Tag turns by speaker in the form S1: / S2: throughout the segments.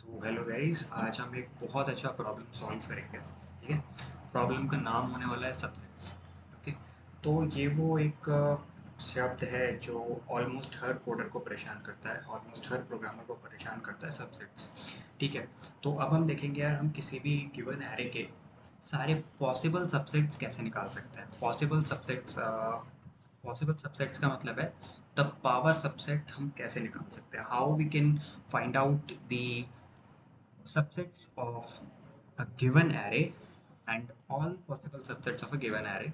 S1: तो hello guys, आज हम एक बहुत अच्छा प्रॉब्लम सॉल्व करेंगे। ठीक है। प्रॉब्लम का नाम होने वाला है सबसेट्स। ओके। तो ये वो एक शब्द है जो ऑलमोस्ट हर कोडर को परेशान करता है, ऑलमोस्ट हर प्रोग्रामर को परेशान करता है, सबसेट्स। ठीक है। तो अब हम देखेंगे यार, हम किसी भी गिवन एरे के सारे पॉसिबल सबसेट्स कैसे निकाल सकते हैं। पॉसिबल सबसेट्स का मतलब है द पावर सबसेट हम कैसे निकाल सकते हैं, how we can find out the subsets of a given array and all possible subsets of a given array,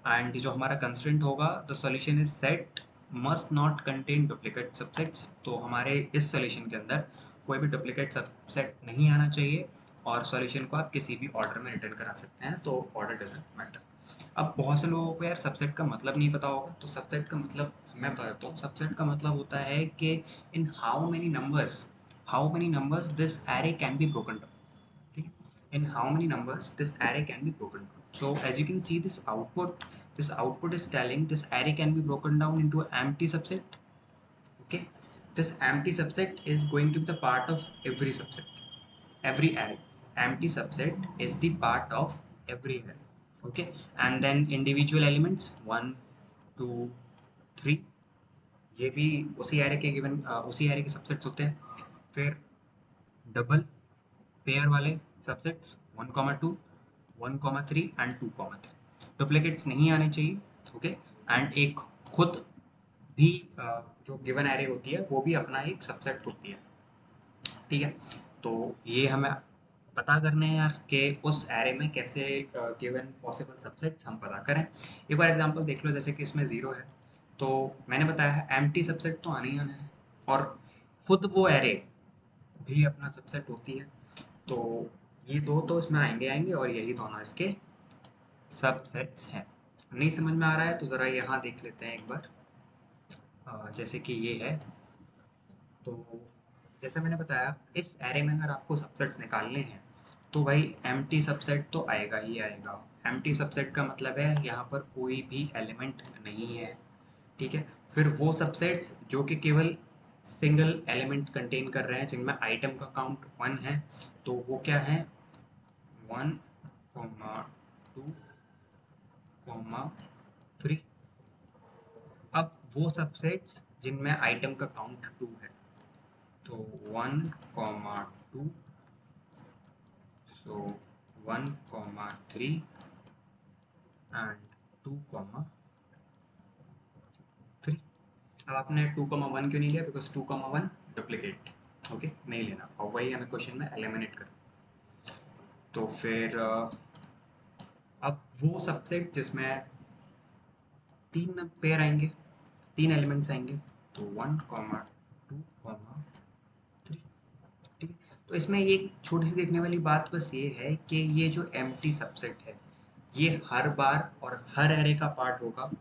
S1: and जो हमारा constraint होगा the solution is set must not contain duplicate subsets। तो हमारे इस solution के अंदर कोई भी duplicate subset नहीं आना चाहिए, और solution को आप किसी भी order में return करा सकते हैं, तो order doesn't matter। अब बहुत से लोगों को यार सबसेट का मतलब नहीं पता होगा, तो सबसेट का मतलब मैं बता देता हूँ। सबसेट का मतलब होता है कि in how many numbers this array can be broken down. ठीक है। In how many numbers this array can be broken down. So as you can see this output is telling this array can be broken down into a empty subset. Okay, this empty subset is going to be the part of every subset, every array. Empty subset is the part of every array. Okay, and then individual elements 1 2 3, ये भी उसी array के given उसी array के subsets होते हैं। फिर double pair वाले सबसेट्स 1, 2, 1, 3 एंड 2, 3। डुप्लीकेट्स नहीं आने चाहिए। ओके। एंड एक खुद भी जो गिवन एरे होती है वो भी अपना एक सबसेट होती है। ठीक है। तो ये हमें पता करने हैं यार कि उस एरे में कैसे गिवन पॉसिबल सबसेट्स हम पता करें। एक बार एग्जांपल देख लो, जैसे कि इसमें ज़ीरो है, तो मैंने बताया है एम्प्टी सबसेट तो आना ही आना है, और खुद वो एरे भी अपना सबसेट होती है। तो ये दो तो इसमें आएंगे आएंगे, और यही दोनों इसके सबसेट्स हैं। नहीं समझ में आ रहा है तो ज़रा यहाँ देख लेते हैं एक बार। जैसे कि ये है, तो जैसे मैंने बताया, इस एरे में अगर आपको सबसेट निकालने हैं तो भाई एम्प्टी सबसेट तो आएगा ही आएगा। एम्प्टी सबसेट का मतलब है यहाँ पर कोई भी एलिमेंट नहीं है। ठीक है। फिर वो सबसेट्स जो कि केवल सिंगल एलिमेंट कंटेन कर रहे हैं, जिनमें आइटम का काउंट 1 है, तो वो क्या है, 1, 2, 3। अब वो सबसेट्स जिनमें आइटम का काउंट 2 है, तो 1, 2, so 1, 3 and 2, 3। अब आपने 2, 1 क्यों नहीं लिया, बिकॉज 2, 1 डुप्लीकेट। ओके, नहीं लेना, और वही हमें क्वेश्चन में एलिमिनेट करना। तो फिर अब वो सबसेट जिसमें 3 पेयर आएंगे, 3 एलिमेंट्स आएंगे, तो 1, 2, 3। ठीक है। तो इसमें एक छोटी सी देखने वाली बात बस ये है कि ये जो एम्प्टी सबसेट है, ये हर बार और हर एरे का पार्ट होगा।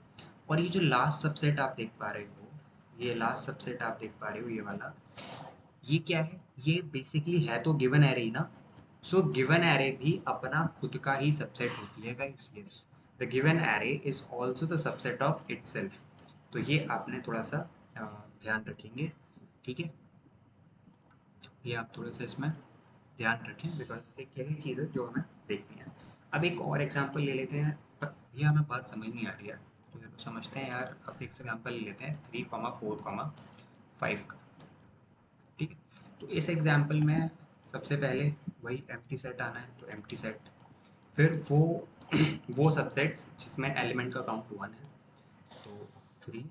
S1: और ये जो लास्ट सबसेट आप देख पा रहे हो, ये लास्ट सबसेट आप देख पा रहे हो, ये वाला, ये क्या है, ये बेसिकली है तो गिवन एरे ही ना। सो गिवन एरे भी अपना खुद का ही सबसेट होती है guys. Yes, the given array is also the subset of itself. तो ये आपने थोड़ा सा ध्यान रखेंगे। ठीक है। ये आप थोड़ा सा इसमें ध्यान रखें, बिकॉज एक यही चीज़ है जो हमें देखनी है। अब एक और एग्जांपल ले लेते हैं, पर ये हमें बात समझ नहीं आ रही है, तो ये तो समझते हैं यार। अब एक एग्जांपल ले लेते हैं 3, 4, 5 का। ठीक है। तो इस एग्जांपल में सबसे पहले वही एम्प्टी सेट आना है, तो एम्प्टी सेट, फिर वो सबसेट्स जिसमें एलिमेंट का काउंट 1 है, तो 3,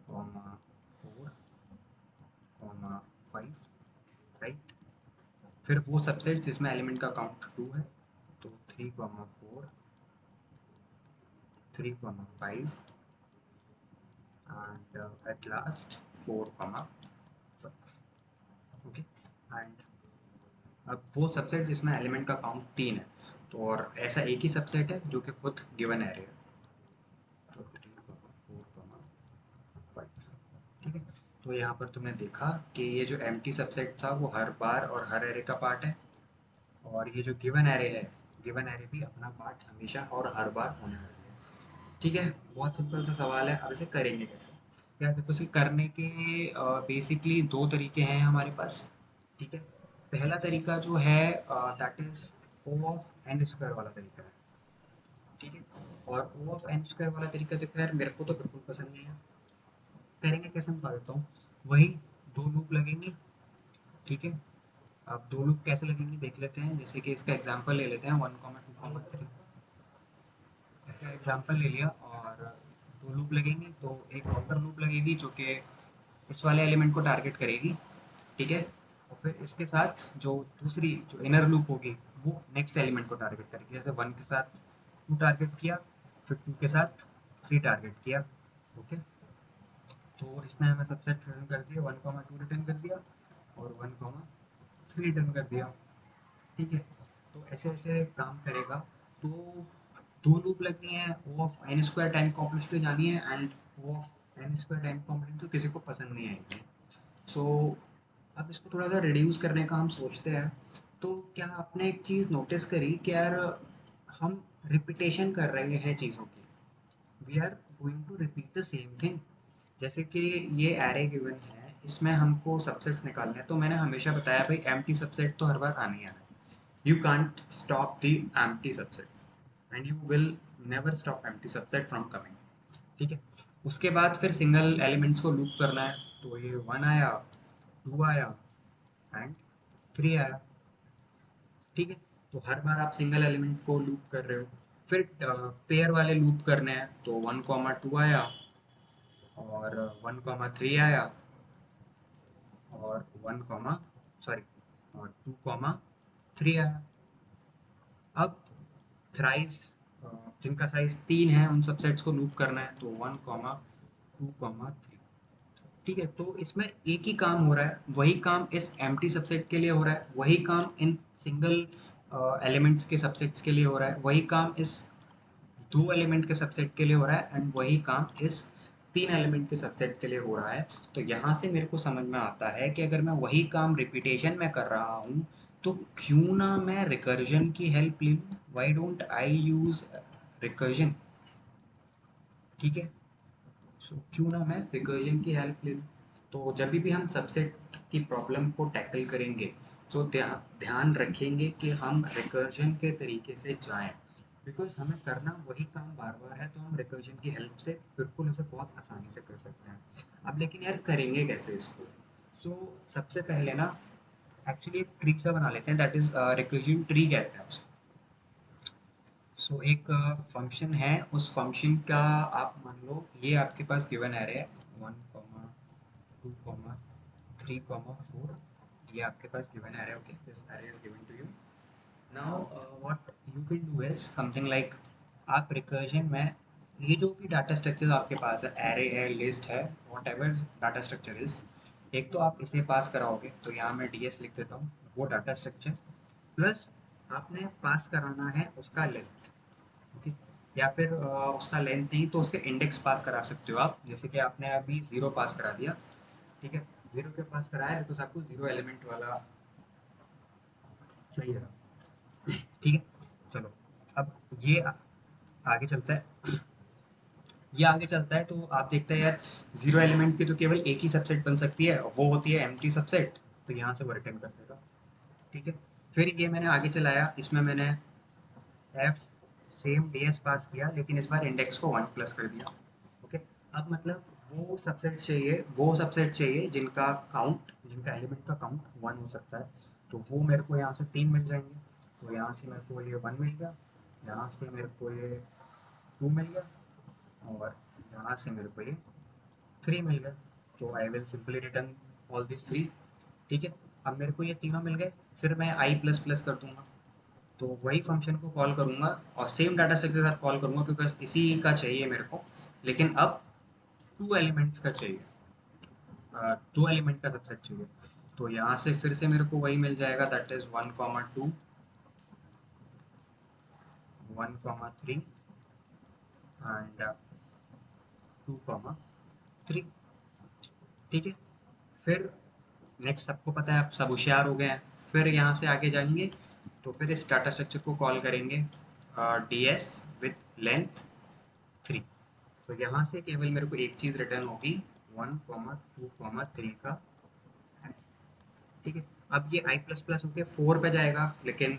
S1: 4, 5, राइट। फिर वो सबसेट जिसमें एलिमेंट का काउंट 2 है, तो 3, 4, 3, 5 and at last 4, 5। Okay. And अब वो सबसेट जिसमें एलिमेंट का काउंट 3 है, तो और ऐसा एक ही सबसेट है जो कि खुद गिवन एरे है, तो 3, 4, 5। ठीक है। तो यहाँ पर तुमने देखा कि ये जो एम्प्टी सबसेट था वो हर बार और हर एरे का पार्ट है, और ये जो गिवन एरे है, गिवन एरे भी अपना पार्ट हमेशा और हर बार होने वाली है। ठीक है। बहुत सिंपल सा सवाल है। अब इसे करेंगे कैसे। यार देखो, इसे करने के बेसिकली दो तरीके हैं हमारे पास। ठीक है। पहला तरीका जो है that is O of N square वाला तरीका है, ठीक है। और ओ ऑफ एन स्क्वायर वाला तरीका देखो यार मेरे को तो बिल्कुल पसंद नहीं है। करेंगे कैसे, मैं बता देता हूँ। वही दो लूप लगेंगे, ठीक है। अब दो लूप कैसे लगेंगे देख लेते हैं, जैसे कि इसका एग्जांपल ले लेते हैं 1,2,3 का एग्जांपल ले लिया, और दो लूप लगेंगे तो एक आउटर लूप लगेगी जो कि इस वाले एलिमेंट को टारगेट करेगी, ठीक है। और फिर इसके साथ जो दूसरी जो इनर लूप होगी वो नेक्स्ट एलिमेंट को टारगेट करेगी, जैसे 1 के साथ 2 टारगेट किया, फिर 2 के साथ 3 टारगेट किया, ओके। तो इसने हमें सबसेट रिटर्न कर दिया, 1,2 रिटर्न कर दिया और 1,3 रिटर्न कर दिया, ठीक है। तो ऐसे ऐसे काम करेगा। तो दो लूप लगनी है, O of N square time complexity जानी है, and O of N square time complexity तो किसी को पसंद नहीं आएगी। सो अब इसको थोड़ा सा रिड्यूस करने का हम सोचते हैं। तो क्या आपने एक चीज़ नोटिस करी कि यार हम रिपीटेशन कर रहे हैं चीज़ों की, we are going to repeat the same thing. जैसे कि ये एरे गिवन है, इसमें हमको सबसेट्स निकालने हैं, तो मैंने हमेशा बताया भाई एम्प्टी सबसेट तो हर बार आने ही आना है। You can't stop the empty subset and you will never stop empty subset from coming, ठीक है। उसके बाद फिर सिंगल एलिमेंट्स को लूप करना है, तो ये 1 आया, 2 आया एंड 3 आया, ठीक है। तो हर बार आप सिंगल एलिमेंट को लूप कर रहे हो। फिर पेयर वाले लूप करने हैं, तो 1,2 आया और 1,3 आया और 1, सॉरी और 2,3 आया। अब थ्राइस जिनका साइज 3 है उन सबसेट्स को लूप करना है, तो 1,2,3, ठीक है। तो इसमें एक ही काम हो रहा है, वही काम इस एम्प्टी सबसेट के लिए हो रहा है, वही काम इन सिंगल एलिमेंट्स के सबसेट्स के लिए हो रहा है, वही काम इस दो एलिमेंट के सबसेट के लिए हो रहा है, एंड वही काम इस तीन एलिमेंट के सबसेट के लिए हो रहा है। तो यहाँ से मेरे को समझ में आता है कि अगर मैं वही काम रिपीटेशन में कर रहा हूँ तो क्यों ना मैं रिकर्जन की हेल्प ले लूँ, why don't I use recursion, ठीक है। सो क्यों ना मैं रिकर्जन की हेल्प ले लूँ। तो जब भी हम सबसेट की प्रॉब्लम को टैकल करेंगे तो ध्यान रखेंगे कि हम रिकर्जन के तरीके से जाएं, बिकॉज हमें करना वही काम बार बार है, तो हम रिकर्जन की हेल्प से बिल्कुल उसे बहुत आसानी से कर सकते हैं। अब लेकिन यार करेंगे कैसे इसको। सो सबसे पहले ना एक्चुअली एक ट्री सा बना लेते हैं, दैट इज रिकर्जन ट्री कहते हैं उसको। सो एक फंक्शन है, उस फंक्शन का आप मान लो ये आपके पास गिवन एरे है 1,2,3,4, ये आपके पास given array, okay, this array is given to you. Now what you can do is something like, आप रिकर्जन में ये जो भी डाटा स्ट्रक्चर आपके पास है, एरे है, लिस्ट है, what ever data structure is, एक तो आप इसे पास कराओगे, तो यहाँ मैं ds लिख देता हूँ, वो डाटा स्ट्रक्चर प्लस आपने पास कराना है उसका लेंथ, ओके। या फिर उसका लेंथ नहीं तो उसके इंडेक्स पास करा सकते हो आप, जैसे कि आपने अभी 0 पास करा दिया, ठीक है। 0 के पास कराया बिकॉज आपको 0 एलिमेंट वाला चाहिए था, ठीक है। चलो अब ये आगे चलता है, ये आगे चलता है तो आप देखते हैं यार 0 एलिमेंट की तो केवल एक ही सबसेट बन सकती है, वो होती है एम्प्टी सबसेट, तो यहाँ से वो रिटर्न कर देगा, ठीक है। फिर ये मैंने आगे चलाया, इसमें मैंने एफ सेम ds पास किया, लेकिन इस बार इंडेक्स को 1 प्लस कर दिया, ओके। अब मतलब वो सबसेट चाहिए जिनका काउंट, जिनका एलिमेंट का काउंट 1 हो सकता है, तो वो मेरे को यहाँ से 3 मिल जाएंगे। तो यहाँ से मेरे को ये 1 मिल गया, यहाँ से मेरे को ये 2 मिल गया और यहाँ से मेरे को ये 3 मिल गया। तो I will simply return all this 3, ठीक है। अब मेरे को ये तीनों मिल गए, फिर मैं आई प्लस प्लस कर दूंगा, तो वही फंक्शन को कॉल करूँगा और सेम डाटा सेट के साथ कॉल करूँगा, क्योंकि इसी का चाहिए मेरे को, लेकिन अब 2 एलिमेंट्स का चाहिए, 2 एलिमेंट का सबसेट चाहिए। तो यहाँ से फिर से मेरे को वही मिल जाएगा, दैट इज 1,2, 1,3 एंड 2,3, ठीक है। फिर नेक्स्ट सबको पता है, आप सब होशियार हो गए हैं, फिर यहाँ से आगे जाएंगे तो फिर इस डाटा स्ट्रक्चर को कॉल करेंगे ds विथ लेंथ 3। तो यहाँ से केवल मेरे को एक चीज़ रिटर्न होगी 1,2,3 का, ठीक है। अब ये i प्लस प्लस होके 4 पे जाएगा, लेकिन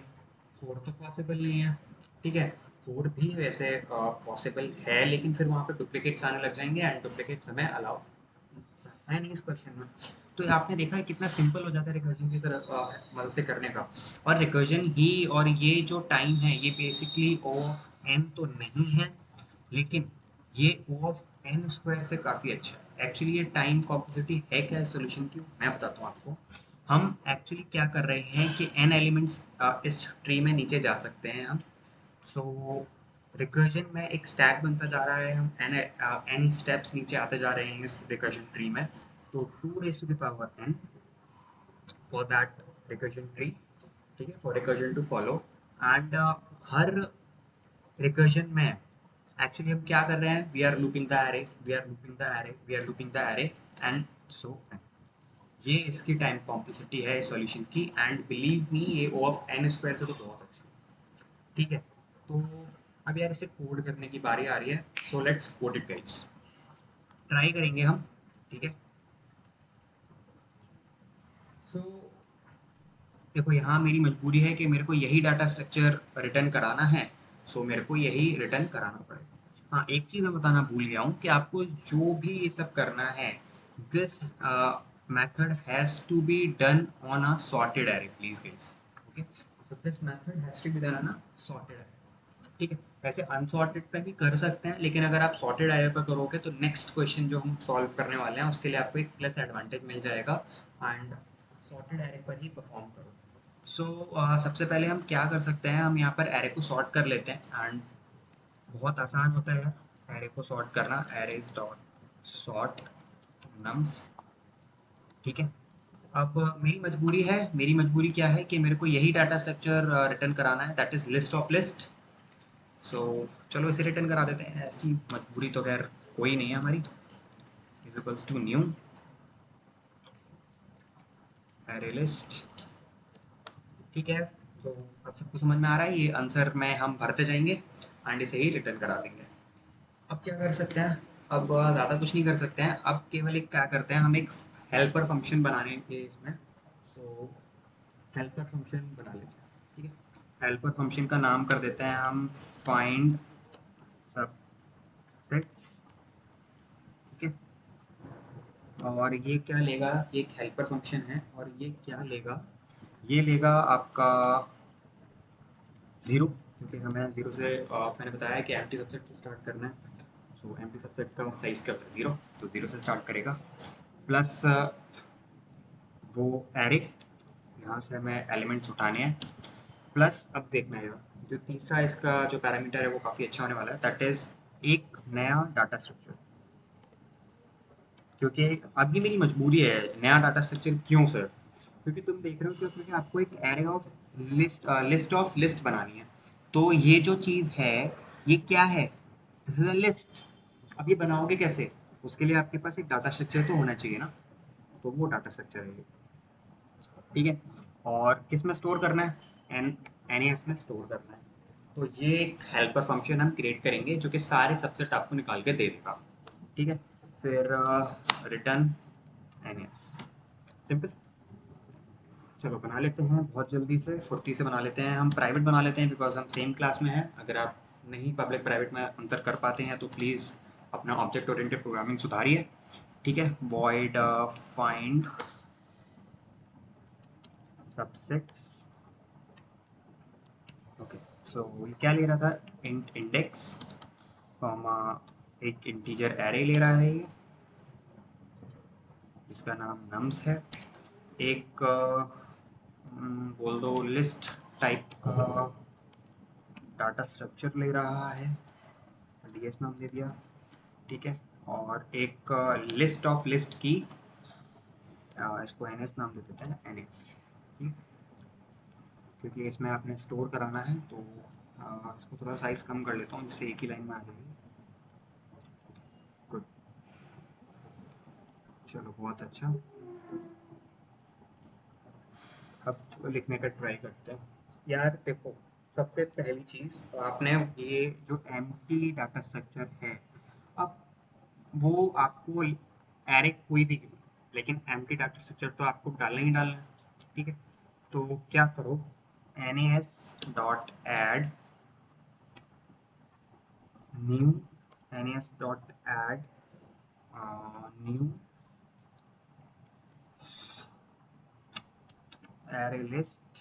S1: 4 तो पॉसिबल नहीं है, ठीक है। 4 भी वैसे पॉसिबल है, लेकिन फिर वहाँ पे डुप्लीकेट्स आने लग जाएंगे, एंड डुप्लीकेट्स हमें अलाउ है नहीं इस क्वेश्चन में। तो आपने देखा है कितना सिंपल हो जाता है रिकर्जन की तरह मदद से करने का। और रिकर्जन ही, और ये जो टाइम है ये बेसिकली O ऑफ n तो नहीं है, लेकिन ये O ऑफ n स्क्वायर से काफ़ी अच्छा है। एक्चुअली ये टाइम कॉम्प्लेक्सिटी है क्या इस सॉल्यूशन की, मैं बताता हूँ आपको। हम एक्चुअली क्या कर रहे हैं कि n एलिमेंट्स इस ट्री में नीचे जा सकते हैं हम। सो रिकर्जन में एक स्टैक बनता जा रहा है, हम n स्टेप्स नीचे आते जा रहे हैं इस रिकर्जन ट्री में। तो 2 raise to the power n for that recursion tree, ठीक है, for recursion to follow. And हर रिकर्जन में एक्चुअली हम क्या कर रहे हैं, we are looping the array, we are looping the array, we are looping the array, and so ये इसकी टाइम कॉम्प्लेक्सिटी है सॉल्यूशन की। एंड बिलीव मी ये O ऑफ n स्क्वायर से तो बहुत अच्छी है, ठीक है। तो अब यार इसे कोड करने की बारी आ रही है, so let's code it guys. Try करेंगे हम, ठीक है। सो देखो यहाँ मेरी मजबूरी है कि मेरे को यही डाटा स्ट्रक्चर रिटर्न कराना है, सो मेरे को यही रिटर्न कराना पड़ेगा। हाँ, एक चीज़ मैं बताना भूल गया हूँ कि आपको जो भी ये सब करना है, this method has to be done on a sorted array please guys, okay. So this method has to be done on a sorted array, ठीक है। वैसे अनसॉर्टेड पे भी कर सकते हैं, लेकिन अगर आप सॉर्टेड एरे पे करोगे तो नेक्स्ट क्वेश्चन जो हम सॉल्व करने वाले हैं उसके लिए आपको एक प्लस एडवांटेज मिल जाएगा, एंड सॉर्टेड एरे पर ही परफॉर्म करो। सो सबसे पहले हम क्या कर सकते हैं, हम यहाँ पर एरे को सॉर्ट कर लेते हैं, एंड बहुत आसान होता है एरे को सॉर्ट करना। एरेज डॉट सॉर्ट नम्स, ठीक है। अब मेरी मजबूरी क्या है कि मेरे को यही डाटा स्ट्रक्चर रिटर्न कराना है, that is list of list. So चलो इसे रिटर्न करा देते हैं, ऐसी मजबूरी तो खैर कोई नहीं है हमारी। Is equals to new array list, ठीक है। तो अब सबको समझ में आ रहा है, ये आंसर में हम भरते जाएंगे एंड इसे ही रिटर्न करा देंगे। अब क्या कर सकते हैं, अब ज़्यादा कुछ नहीं कर सकते हैं, अब केवल एक क्या करते हैं, हम एक हेल्पर फंक्शन बनाने के इसमें। सो हेल्पर फंक्शन बना लेते हैं, ठीक है। हेल्पर फंक्शन का नाम कर देते हैं हम फाइंड सबसेट्स, ठीक है। और ये क्या लेगा, ये एक हेल्पर फंक्शन है, और ये क्या लेगा, ये लेगा आपका 0, क्योंकि हमें 0 से मैंने बताया कि एम्प्टी सबसेट से स्टार्ट करना है। सो एम्प्टी सबसेट का साइज़ क्या होता है, 0, तो 0 से स्टार्ट करेगा, प्लस वो एरे, यहाँ से हमें एलिमेंट्स उठाने हैं, प्लस अब देखना है जो तीसरा इसका जो पैरामीटर है वो काफ़ी अच्छा होने वाला है, दैट इज़ एक नया डाटा स्ट्रक्चर। क्योंकि अब ये मेरी मजबूरी है, नया डाटा स्ट्रक्चर क्यों सर, क्योंकि तुम देख रहे हो क्योंकि आपको एक array of list of list बनानी है। तो ये जो चीज़ है ये क्या है, दिस इज अ लिस्ट। अब ये बनाओगे कैसे, उसके लिए आपके पास एक डाटा स्ट्रक्चर तो होना चाहिए ना, तो वो डाटा स्ट्रक्चर है ये, ठीक है। और किस में स्टोर करना है, एन एन में स्टोर करना है। तो ये एक हेल्पर फंक्शन हम क्रिएट करेंगे जो कि सारे सबसेट आपको निकाल के दे देगा, ठीक है। फिर रिटर्न एन एस, सिंपल। चलो बना लेते हैं बहुत जल्दी से, फुर्ती से बना लेते हैं, हम प्राइवेट बना लेते हैं बिकॉज हम सेम क्लास में हैं। अगर आप नहीं पब्लिक प्राइवेट में अंतर कर पाते हैं तो प्लीज़ अपना ऑब्जेक्ट ओरिएंटेड प्रोग्रामिंग सुधारिए, ठीक है। Void find subsets, okay. So ये क्या ले रहा था, इंट इंडेक्स कॉमा एक इंटीजर एरे ले रहा है ये, जिसका नाम नम्स है। एक बोल दो लिस्ट टाइप का डाटा स्ट्रक्चर ले रहा है, डीएस नाम दे दिया, ठीक है। और एक लिस्ट ऑफ लिस्ट की, इसको एनएस नाम दे देते हैं, एनएस, ठीक, क्योंकि इसमें आपने स्टोर कराना है। तो इसको थोड़ा साइज कम कर लेता हूँ जिससे एक ही लाइन में आ जाएगी। गुड, चलो बहुत अच्छा। अब लिखने का ट्राई करते हैं। यार देखो, सबसे पहली चीज़ आपने ये जो एम्प्टी डाटा स्ट्रक्चर है, अब वो आपको एरे कोई भी, लेकिन एम्प्टी डाटा स्ट्रक्चर तो आपको डालना ही डालना है। ठीक है, तो क्या करो, nas dot add new, nas dot add new array list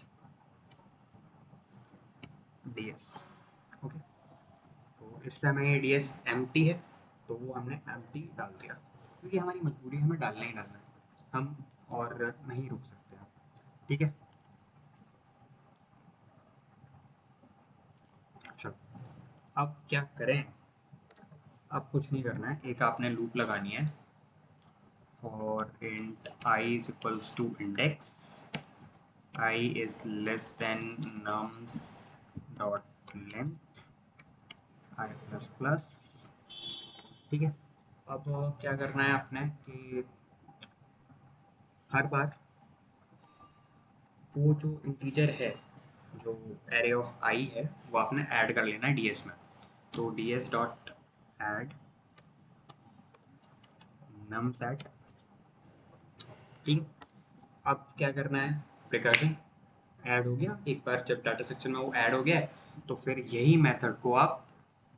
S1: ds। Okay, तो इस समय ये ds एम्प्टी है, तो वो हमने एम्प्टी डाल दिया क्योंकि हमारी मजबूरी है, हमें डालना ही डालना है, हम और नहीं रुक सकते हैं। ठीक है, चलो अब क्या करें, अब कुछ नहीं करना है, एक आपने लूप लगानी है for int I is equals to index, I is less than nums dot length I plus plus। ठीक है, अब क्या करना है आपने कि हर बार वो जो इंटीजर है, जो एरे ऑफ आई है, वो आपने ऐड कर लेना है ds में। तो ds डॉट ऐड numset। ठीक है, अब क्या करना है, रिकर्जन ऐड हो गया एक बार, जब डाटा सेक्शन में वो ऐड हो गया है तो फिर यही मेथड को आप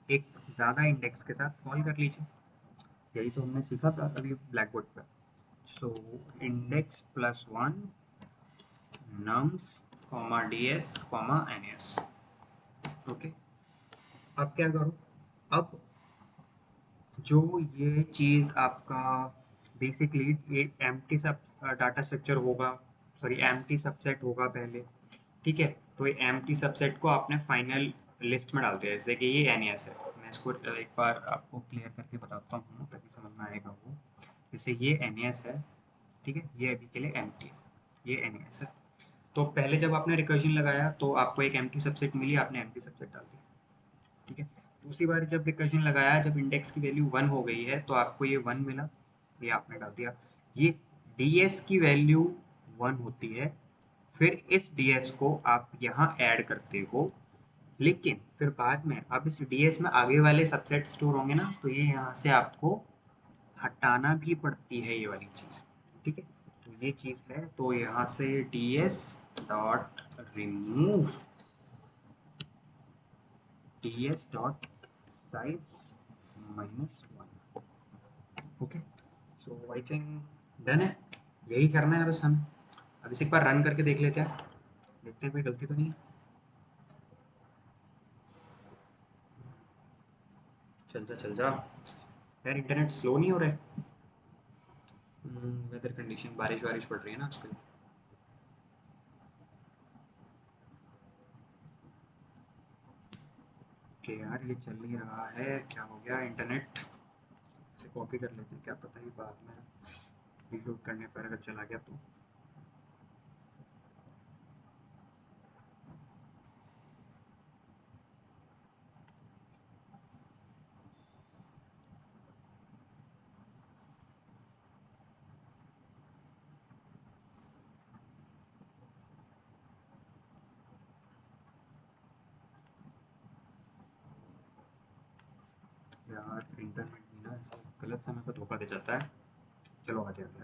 S1: एक ज़्यादा इंडेक्स के साथ कॉल कर लीजिए। यही तो हमने सीखा था अभी ब्लैक बोर्ड पर। So index plus one nums comma ds comma ns। Okay, अब क्या करो, अब जो ये चीज़ आपका बेसिकली ये एम्प्टी सब डाटा स्ट्रक्चर होगा, सॉरी एम्प्टी सबसेट होगा पहले। ठीक है, तो ये एम्प्टी सबसेट को आपने फाइनल लिस्ट में डाल दिया, जैसे कि ये एनएस है। मैं इसको एक बार आपको क्लियर करके बताता हूँ ताकि समझ में आएगा वो। जैसे ये एनएस है, ठीक है, ये अभी के लिए एम्प्टी है, ये एनएस है। तो पहले जब आपने रिकर्जन लगाया तो आपको एक एम्प्टी सबसेट मिली, आपने एम्प्टी सबसेट डाल दिया। ठीक है, दूसरी बार जब रिकर्जन लगाया, जब इंडेक्स की वैल्यू 1 हो गई है तो आपको ये 1 मिला, ये आपने डाल दिया। ये ds की वैल्यू 1 होती है, फिर इस ds को आप यहाँ ऐड करते हो, लेकिन फिर बाद में अब इस ds में आगे वाले सबसेट स्टोर होंगे ना, तो ये यहाँ से आपको हटाना भी पड़ती है ये वाली चीज़। ठीक है, तो ये चीज़ है, तो यहाँ से ds dot remove ds dot size -1। Okay, so I think done है, यही करना है बस हमें। अब इसे एक बार रन करके देख लेते हैं, देखते हैं कोई गलती तो नहीं है। चल जा चल जा यार, इंटरनेट स्लो नहीं हो रहा है। वेदर कंडीशन, बारिश वारिश पड़ रही है ना आजकल। कि यार ये चल नहीं रहा है, क्या हो गया इंटरनेट। इसे कॉपी कर लेते हैं, क्या पता ही बाद में रीलोड करने पर अगर चला गया तो। यार इंटरनेट भी ना ऐसे गलत समय पर धोखा दे जाता है। चलो आगे आगे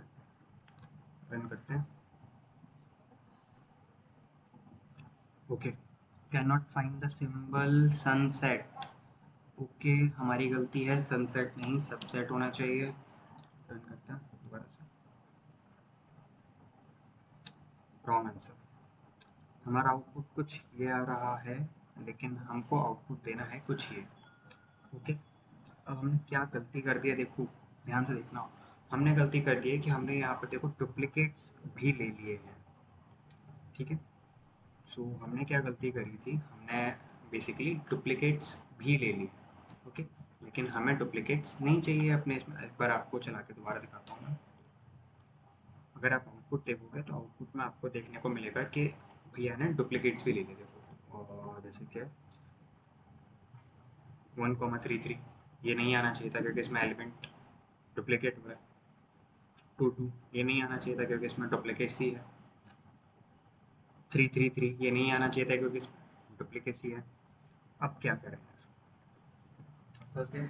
S1: रन करते हैं। Okay, can not find the symbol sunset. Okay, हमारी गलती है, सनसेट नहीं सबसेट होना चाहिए। रन करते हैं दोबारा से। रॉन्ग आंसर, हमारा आउटपुट कुछ ये आ रहा है, लेकिन हमको आउटपुट देना है कुछ ये। ओके, अब हमने क्या गलती कर दी है, देखो ध्यान से देखना। हमने गलती कर दी है कि हमने यहाँ पर देखो डुप्लीकेट्स भी ले लिए हैं। ठीक है, सो हमने क्या गलती करी थी, हमने बेसिकली डुप्लीकेट्स भी ले लिए। ओके, लेकिन हमें डुप्लीकेट्स नहीं चाहिए अपने इसमें। एक बार आपको चला के दोबारा दिखाता हूँ मैं। अगर आप आउटपुट देखोगे तो आउटपुट में आपको देखने को मिलेगा कि भैया ने डुप्लीकेट्स भी ले लिए, देखो। और जैसे कि 1,33 ये नहीं आना चाहिए था क्योंकि इसमें एलिमेंट डुप्लीकेट हुआ है। 2,2 ये नहीं आना चाहिए था क्योंकि इसमें डुप्लीकेट सी है। 3,33 ये नहीं आना चाहिए था क्योंकि इसमें डुप्लीकेट सी है। अब क्या करें, फंस गए।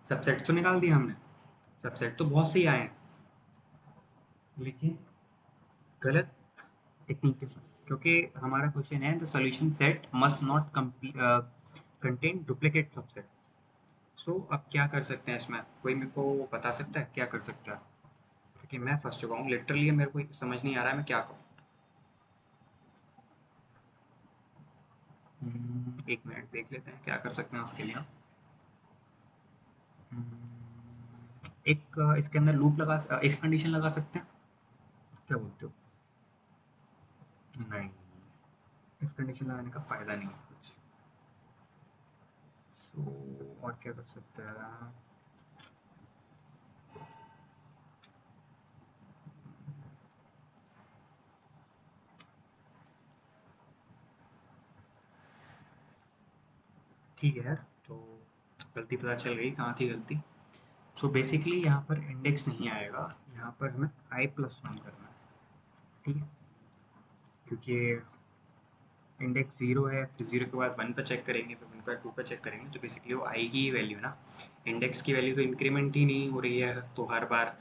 S1: सबसेट तो निकाल दिया हमने, सबसेट तो बहुत सही आए हैं, लेकिन गलत टेक्निक के साथ, क्योंकि हमारा क्वेश्चन है the solution set must not contain duplicate subset. So अब क्या कर सकते हैं इसमें, कोई मेरे को बता सकता है क्या कर सकता है, क्योंकि मैं फंस चुका हूँ लिटरली, मेरे को समझ नहीं आ रहा है मैं क्या करूँ। एक मिनट देख लेते हैं क्या कर सकते हैं उसके लिए। एक इसके अंदर लूप लगा, एक कंडीशन लगा सकते हैं, क्या बोलते हो? नहीं, इफ कंडीशन लगाने का फ़ायदा नहीं है कुछ। सो और क्या कर सकते हैं? ठीक है यार, तो गलती पता चल गई कहाँ थी गलती। सो बेसिकली यहाँ पर इंडेक्स नहीं आएगा, यहाँ पर हमें i+1 करना है, ठीक है, क्योंकि इंडेक्स 0 है, फिर 0 के बाद 1 पे चेक करेंगे, फिर 1 के बाद 2 पे चेक करेंगे, तो बेसिकली वो आई की ही वैल्यू ना, इंडेक्स की वैल्यू तो इंक्रीमेंट ही नहीं हो रही है, तो हर बार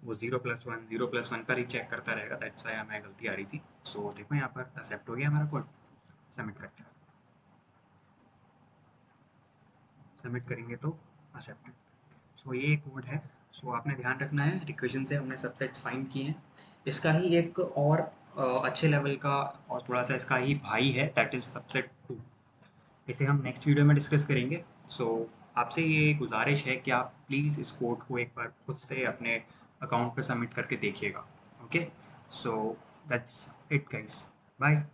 S1: वो 0+1 पर ही चेक करता रहेगा, दैट्स वाई हमें गलती आ रही थी। सो देखो यहाँ पर एक्सेप्ट हो गया हमारा कोड, सबमिट करते हैं, सबमिट करेंगे तो एक्सेप्ट। सो ये कोड है। सो आपने ध्यान रखना है, रिक्वेशन से हमने सबसेट्स फाइंड किए हैं, इसका ही एक और अच्छे लेवल का और थोड़ा सा इसका ही भाई है, दैट इज़ सबसेट 2, इसे हम नेक्स्ट वीडियो में डिस्कस करेंगे। सो आपसे ये गुजारिश है कि आप प्लीज़ इस कोड को एक बार खुद से अपने अकाउंट पे सबमिट करके देखिएगा। Okay, so that's it guys, bye.